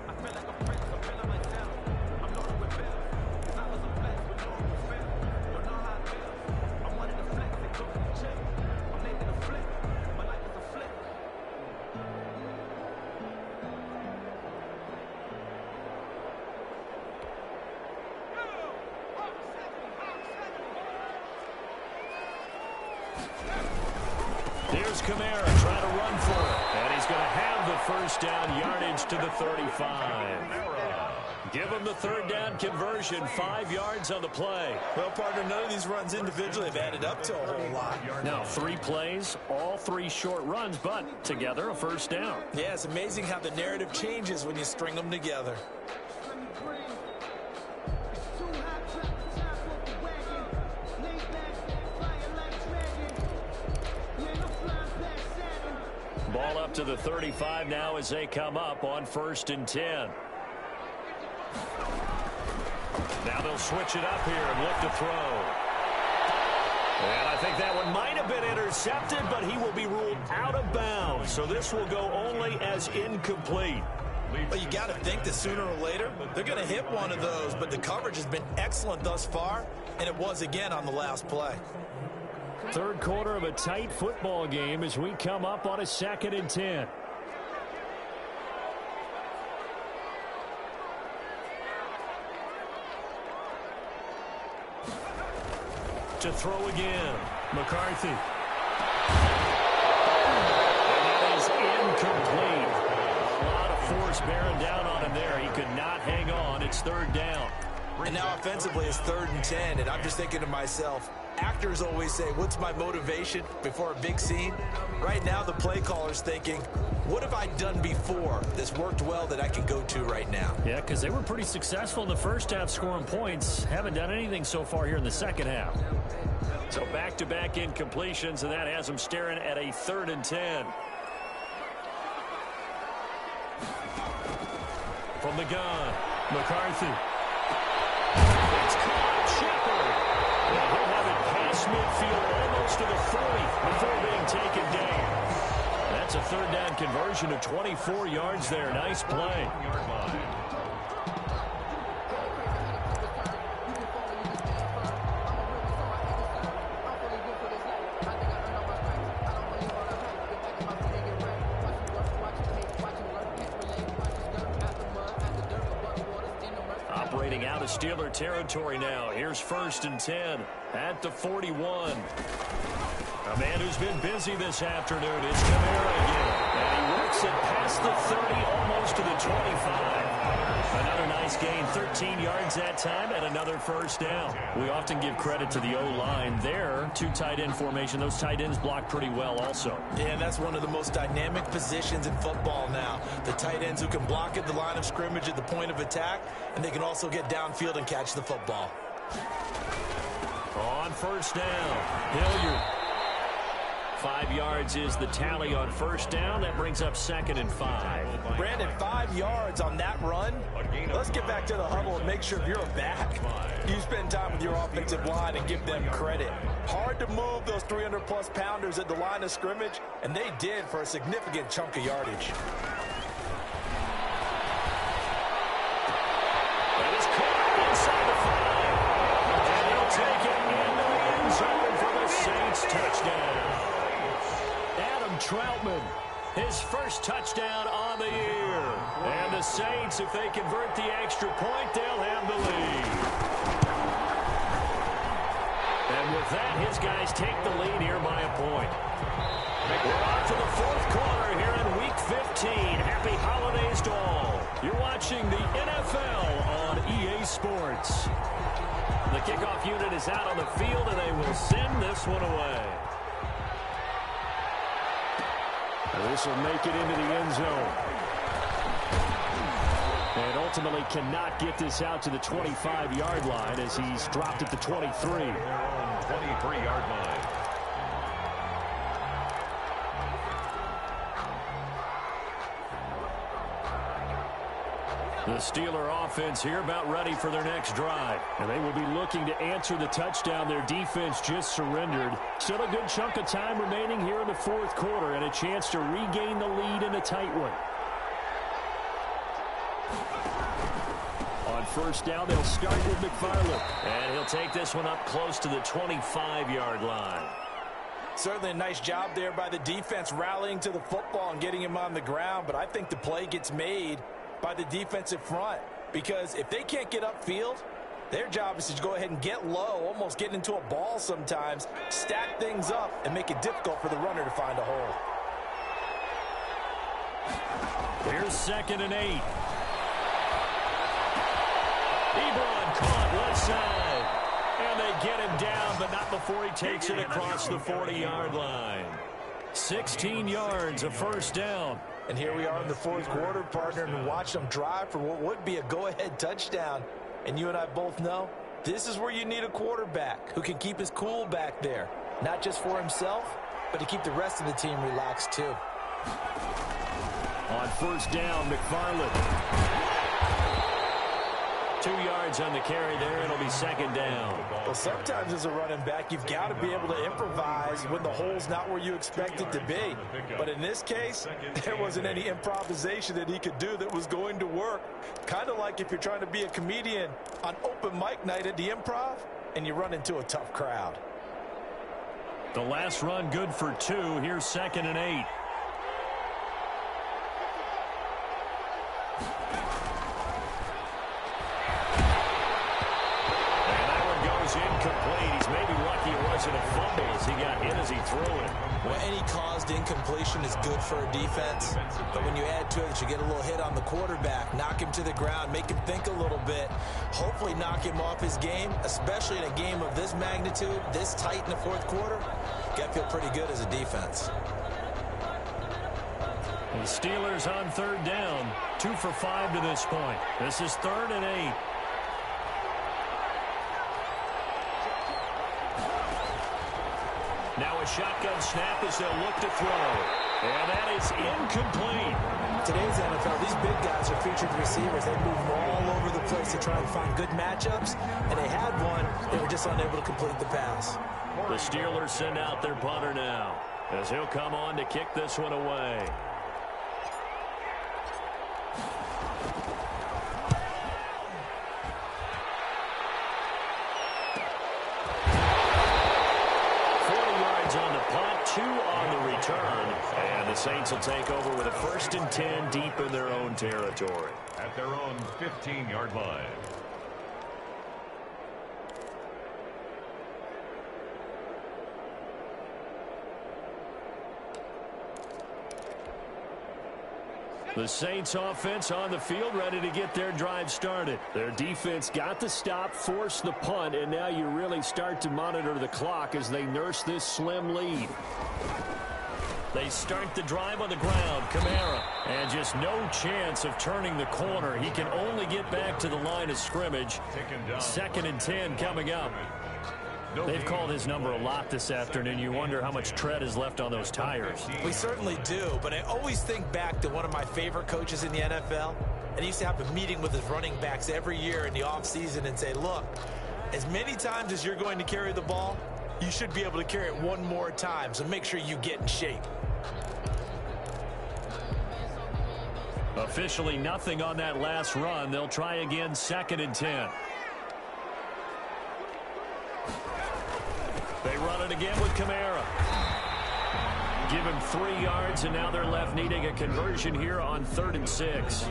Here's Kamara trying to run for it. And he's going to have the first down yardage to the 35. Give him the 3rd down conversion, 5 yards on the play. Well, partner, none of these runs individually have added up to a whole lot. Now, 3 plays, all 3 short runs, but together a first down. Yeah, it's amazing how the narrative changes when you string them together. Ball up to the 35 now as they come up on 1st and 10. Now they'll switch it up here and look to throw. And I think that one might have been intercepted, but he will be ruled out of bounds. So this will go only as incomplete. But you got to think that sooner or later, they're going to hit one of those. But the coverage has been excellent thus far, and it was again on the last play. 3rd quarter of a tight football game as we come up on a 2nd and 10. To throw again, McCarthy. And that is incomplete. A lot of force bearing down on him there. He could not hang on. It's 3rd down. And now offensively it's 3rd and 10, and I'm just thinking to myself, actors always say, what's my motivation before a big scene? Right now the play caller's thinking, what have I done before that's worked well that I can go to right now? Yeah, because they were pretty successful in the first half scoring points. Haven't done anything so far here in the second half. So back-to-back incompletions, and that has them staring at a 3rd and 10. From the gun, McCarthy. It's caught, Shepard. Well, he'll have it past midfield almost to the 40 before being taken down. That's a 3rd down conversion of 24 yards there. Nice play. Operating out of Steeler territory now. Here's 1st and 10 at the 41. A man who's been busy this afternoon is Kamara again. And he works it past the 30, almost to the 25. Another nice gain, 13 yards that time, and another first down. We often give credit to the O-line there. 2 tight end formation. Those tight ends block pretty well also. Yeah, and that's one of the most dynamic positions in football now. The tight ends who can block at the line of scrimmage at the point of attack, and they can also get downfield and catch the football. On first down, Hilliard. 5 yards is the tally on first down. That brings up 2nd and 5. Brandon, 5 yards on that run. Let's get back to the huddle and make sure if you're a back, you spend time with your offensive line and give them credit. Hard to move those 300-plus pounders at the line of scrimmage, and they did for a significant chunk of yardage. That is caught inside the 5. And he'll take it into the end zone for the Saints touchdown. Troutman, his first touchdown on the year. And the Saints, if they convert the extra point, they'll have the lead. And with that, his guys take the lead here by a point. We're on to the fourth quarter here in Week 15. Happy holidays to all. You're watching the NFL on EA Sports. The kickoff unit is out on the field, and they will send this one away. This will make it into the end zone. And ultimately cannot get this out to the 25-yard line as he's dropped at the 23. 23-yard line. The Steeler offense here about ready for their next drive. And they will be looking to answer the touchdown their defense just surrendered. Still a good chunk of time remaining here in the fourth quarter and a chance to regain the lead in a tight one. On first down, they'll start with McFarland. And he'll take this one up close to the 25-yard line. Certainly a nice job there by the defense rallying to the football and getting him on the ground. But I think the play gets made by the defensive front, because if they can't get upfield, their job is to go ahead and get low, almost get into a ball sometimes, stack things up, and make it difficult for the runner to find a hole. Here's 2nd and 8. Ebron caught left side. And they get him down, but not before he takes it across the 40-yard line. 16 yards, a first down. And here we are in the fourth quarter, partner, and watch them drive for what would be a go-ahead touchdown. And you and I both know this is where you need a quarterback who can keep his cool back there, not just for himself, but to keep the rest of the team relaxed too. On first down, McFarland. 2 yards on the carry there. It'll be 2nd down. Well, sometimes as a running back, you've got to be able to improvise when the hole's not where you expect it to be. But in this case, there wasn't any improvisation that he could do that was going to work. Kind of like if you're trying to be a comedian on open mic night at the Improv and you run into a tough crowd. The last run good for 2. Here's 2nd and 8. Incomplete. He's maybe lucky it wasn't a fumble as he got hit as he threw it. Well, any caused incompletion is good for a defense. But when you add to it that you get a little hit on the quarterback, knock him to the ground, make him think a little bit, hopefully knock him off his game, especially in a game of this magnitude, this tight in the fourth quarter, you got to feel pretty good as a defense. The Steelers on 3rd down. 2 for 5 to this point. This is 3rd and 8. Now a shotgun snap as they'll look to throw. And that is incomplete. Today's NFL, these big guys are featured receivers. They move all over the place to try and find good matchups. And they had one. They were just unable to complete the pass. The Steelers send out their punter now as he'll come on to kick this one away. On the punt, 2 on the return, and the Saints will take over with a 1st and 10 deep in their own territory. At their own 15-yard line. The Saints offense on the field ready to get their drive started. Their defense got the stop, forced the punt, and now you really start to monitor the clock as they nurse this slim lead. They start the drive on the ground. Kamara. And just no chance of turning the corner. He can only get back to the line of scrimmage. 2nd and 10 coming up. They've called his number a lot this afternoon. You wonder how much tread is left on those tires. We certainly do, but I always think back to one of my favorite coaches in the NFL. And he used to have a meeting with his running backs every year in the offseason and say, look, as many times as you're going to carry the ball, you should be able to carry it one more time, so make sure you get in shape. Officially nothing on that last run. They'll try again, 2nd and 10. They run it again with Kamara. Give him 3 yards, and now they're left needing a conversion here on 3rd and 6.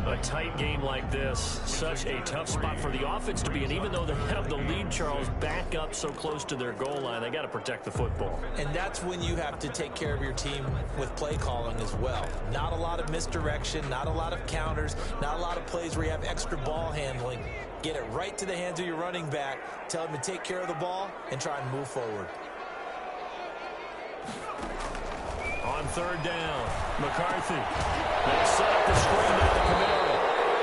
A tight game like this, such a tough spot for the offense to be in. Even though they have the lead, Charles, back up so close to their goal line, they got to protect the football. And that's when you have to take care of your team with play calling as well. Not a lot of misdirection, not a lot of counters, not a lot of plays where you have extra ball handling. Get it right to the hands of your running back, tell him to take care of the ball, and try and move forward. On 3rd down, McCarthy. They set up the screen down to Camaro.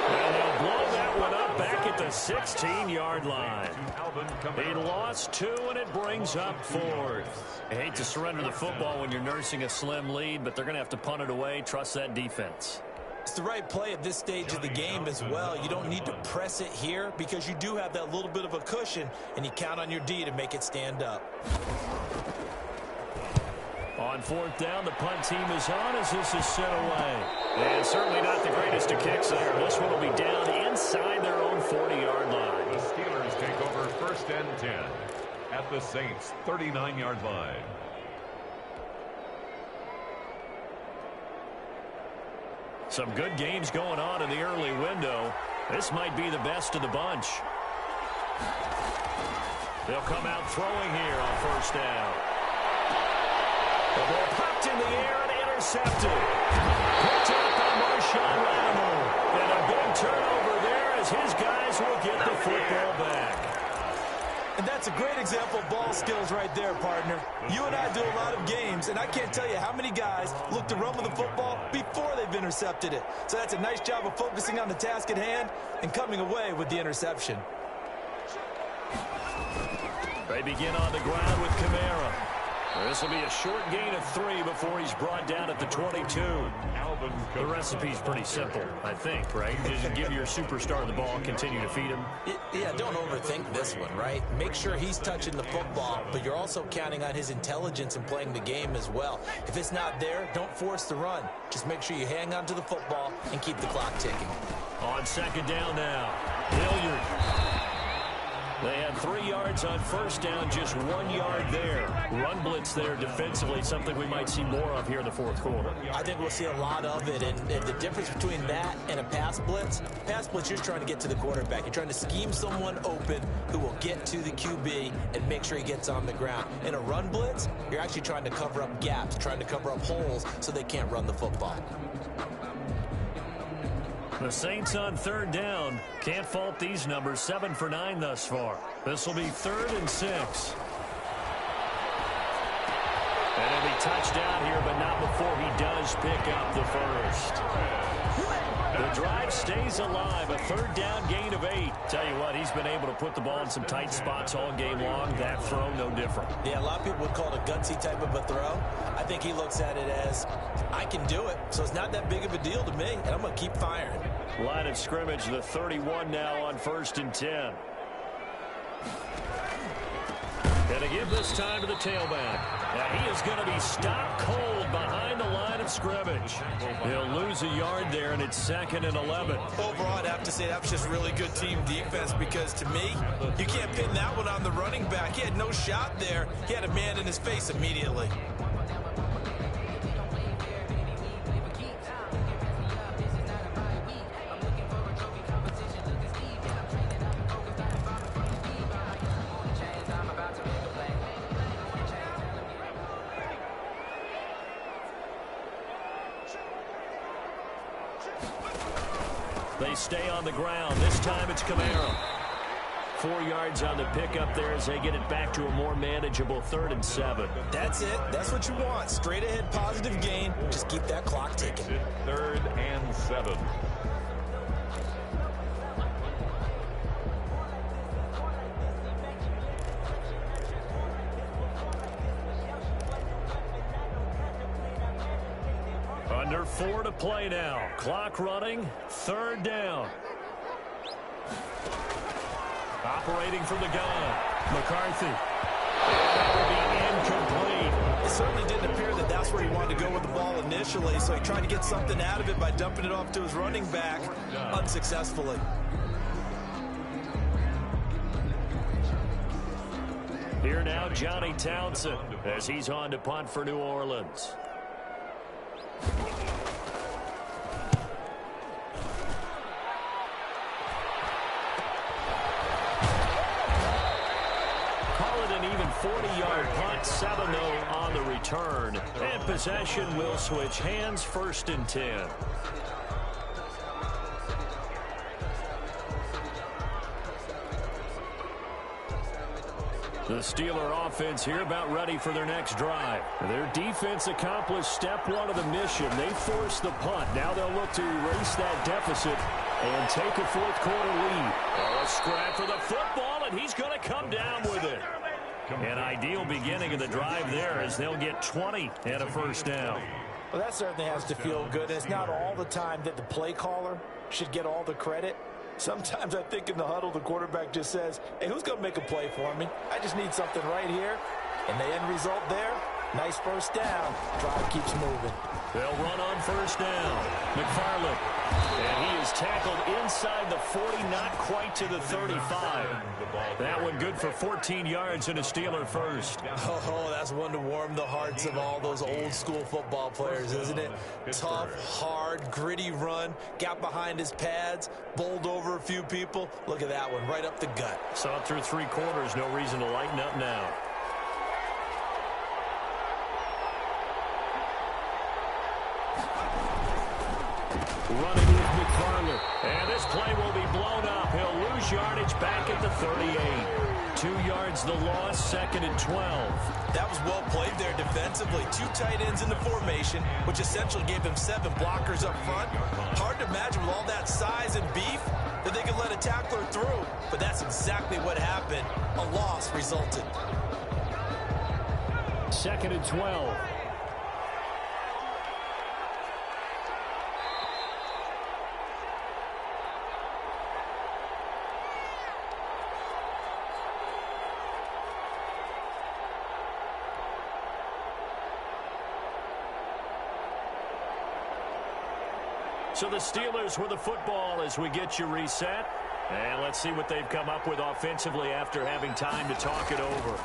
And they'll blow that one up back at the 16-yard line. He lost 2, and it brings up 4th. I hate to surrender the football when you're nursing a slim lead, but they're going to have to punt it away. Trust that defense. It's the right play at this stage of the game as well. You don't need to press it here because you do have that little bit of a cushion, and you count on your D to make it stand up. On 4th down, the punt team is on as this is sent away. And certainly not the greatest of kicks there. This one will be down inside their own 40-yard line. The Steelers take over 1st and 10 at the Saints' 39-yard line. Some good games going on in the early window. This might be the best of the bunch. They'll come out throwing here on 1st down. The ball popped in the air and intercepted. Picked up by Marshawn Lattimore. And a big turnover there as his guys will get the football back. And that's a great example of ball skills right there, partner. You and I do a lot of games, and I can't tell you how many guys look to run with the football before they've intercepted it. So that's a nice job of focusing on the task at hand and coming away with the interception. They begin on the ground with Camara. This will be a short gain of 3 before he's brought down at the 22. The recipe's pretty simple, I think, right? Just give your superstar the ball, continue to feed him. Yeah, don't overthink this one, right? Make sure he's touching the football, but you're also counting on his intelligence in playing the game as well. If it's not there, don't force the run. Just make sure you hang on to the football and keep the clock ticking. On 2nd down now, Hilliard. They had 3 yards on 1st down, just 1 yard there. Run blitz there defensively, something we might see more of here in the 4th quarter. I think we'll see a lot of it, and the difference between that and a pass blitz, you're trying to get to the quarterback. You're trying to scheme someone open who will get to the QB and make sure he gets on the ground. In a run blitz, you're actually trying to cover up gaps, trying to cover up holes so they can't run the football. The Saints on 3rd down. Can't fault these numbers. 7 for 9 thus far. This will be 3rd and 6. And he'll be touched down here, but not before he does pick up the first. The drive stays alive. A 3rd down gain of 8. Tell you what, he's been able to put the ball in some tight spots all game long. That throw, no different. Yeah, a lot of people would call it a gutsy type of a throw. I think he looks at it as, I can do it, so it's not that big of a deal to me, and I'm going to keep firing. Line of scrimmage, the 31 now on 1st and 10. And to give this time to the tailback. Now he is going to be stopped cold behind the line of scrimmage. He'll lose a yard there, and it's 2nd and 11. Overall, I'd have to say that was just really good team defense because, to me, you can't pin that one on the running back. He had no shot there. He had a man in his face immediately. They stay on the ground. This time it's Camaro. 4 yards on the pickup there as they get it back to a more manageable 3rd and 7. That's it. That's what you want. Straight ahead positive gain. Just keep that clock ticking. 3rd and 7. Under 4 to play now. Clock running. 3rd down. Operating from the gun. McCarthy. That will be incomplete. It certainly didn't appear that that's where he wanted to go with the ball initially, so he tried to get something out of it by dumping it off to his running back unsuccessfully. Here punter now, Johnny Townsend, as he's on to punt for New Orleans. Call it an even 40-yard punt, 7-0 on the return. And possession will switch hands, 1st and 10. The Steeler offense here about ready for their next drive. Their defense accomplished step 1 of the mission. They forced the punt. Now they'll look to erase that deficit and take a 4th quarter lead. Oh, a scrap for the football, and he's going to come down with it. An ideal beginning of the drive there as they'll get 20 and a 1st down. Well, that certainly has to feel good. And it's not all the time that the play caller should get all the credit. Sometimes I think in the huddle, the quarterback just says, hey, who's going to make a play for me? I just need something right here. And the end result there, nice 1st down. Drive keeps moving. They'll run on 1st down. McFarland. And he is tackled inside the 40, not quite to the 35. That one good for 14 yards and a Steeler 1st. Oh, that's one to warm the hearts of all those old school football players, isn't it? Tough, hard, gritty run. Got behind his pads, bowled over a few people. Look at that one, right up the gut. Saw it through 3 quarters. No reason to lighten up now. Running with McFarland. And this play will be blown up. He'll lose yardage back at the 38. 2 yards the loss, 2nd and 12. That was well played there defensively. 2 tight ends in the formation, which essentially gave them 7 blockers up front. Hard to imagine with all that size and beef that they could let a tackler through. But that's exactly what happened. A loss resulted. 2nd and 12. So the Steelers with the football as we get you reset. And let's see what they've come up with offensively after having time to talk it over.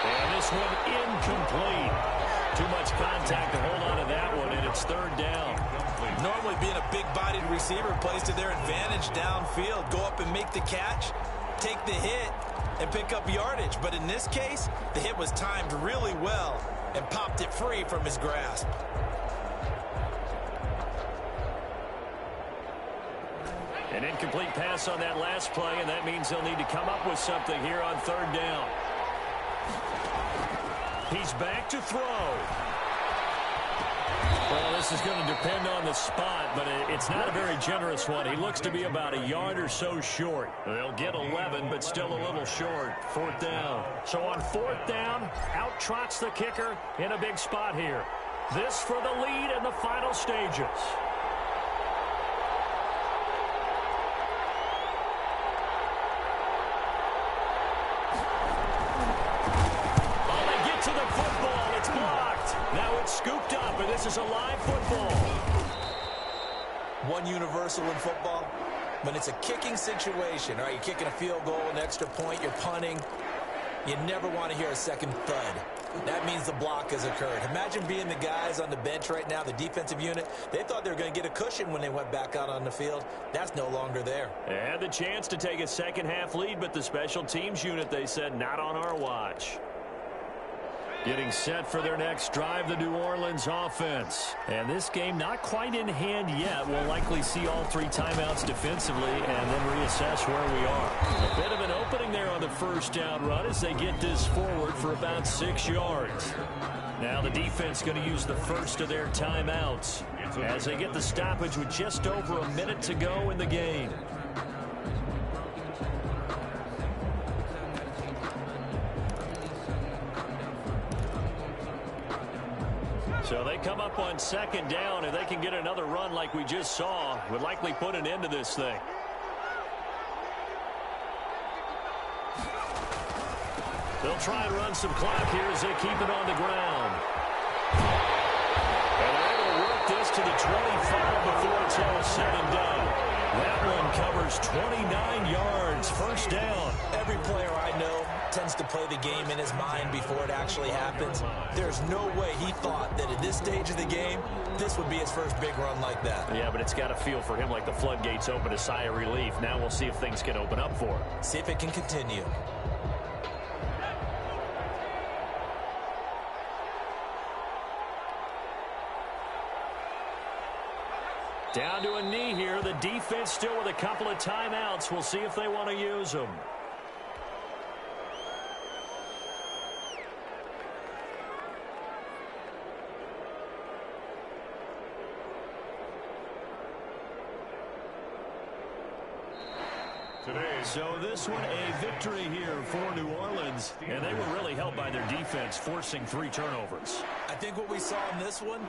And this one incomplete. Too much contact to hold on to that one, and it's 3rd down. Normally being a big-bodied receiver plays to their advantage downfield. Go up and make the catch, take the hit, and pick up yardage. But in this case, the hit was timed really well and popped it free from his grasp. An incomplete pass on that last play, and that means they'll need to come up with something here on 3rd down. He's back to throw. Well, this is going to depend on the spot, but it's not a very generous one. He looks to be about a yard or so short. They'll get 11, but still a little short. 4th down. So on 4th down, out trots the kicker in a big spot here. This for the lead in the final stages. Oh, they get to the football. It's blocked. Now it's scooped up, and this is a live football. One universal in football, when it's a kicking situation, all right, you're kicking a field goal, an extra point, you're punting, you never want to hear a second thud. That means the block has occurred. Imagine being the guys on the bench right now, the defensive unit. They thought they were going to get a cushion when they went back out on the field. That's no longer there. Had the chance to take a second-half lead, but the special teams unit, they said, not on our watch. Getting set for their next drive, the New Orleans offense. And this game not quite in hand yet. We'll likely see all 3 timeouts defensively and then reassess where we are. A bit of an opening there on the 1st down run as they get this forward for about 6 yards. Now the defense going to use the first of their timeouts as they get the stoppage with just over a minute to go in the game. So they come up on 2nd down, and they can get another run like we just saw. Would likely put an end to this thing. They'll try and run some clock here as they keep it on the ground. And they're able to work this to the 25 before it's all said and done. That one covers 29 yards. First down. Every player I know tends to play the game in his mind before it actually happens. There's no way he thought that at this stage of the game, this would be his first big run like that. Yeah, but it's got to feel for him like the floodgates open, a sigh of relief. Now we'll see if things can open up for him. See if it can continue. Down to a knee here. The defense still with a couple of timeouts. We'll see if they want to use them. So this one a victory here for New Orleans, and they were really helped by their defense, forcing 3 turnovers. I think what we saw in this one,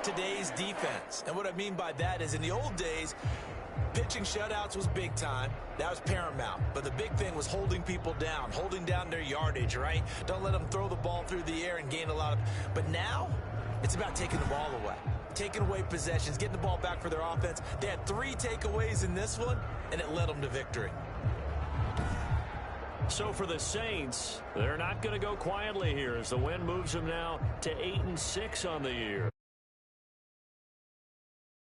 today's defense. And what I mean by that is in the old days, pitching shutouts was big time. That was paramount. But the big thing was holding people down, holding down their yardage, right? Don't let them throw the ball through the air and gain a lot of... But now, it's about taking the ball away. Taking away possessions, getting the ball back for their offense. They had 3 takeaways in this one, and it led them to victory. So for the Saints, they're not going to go quietly here as the win moves them now to 8-6 on the year.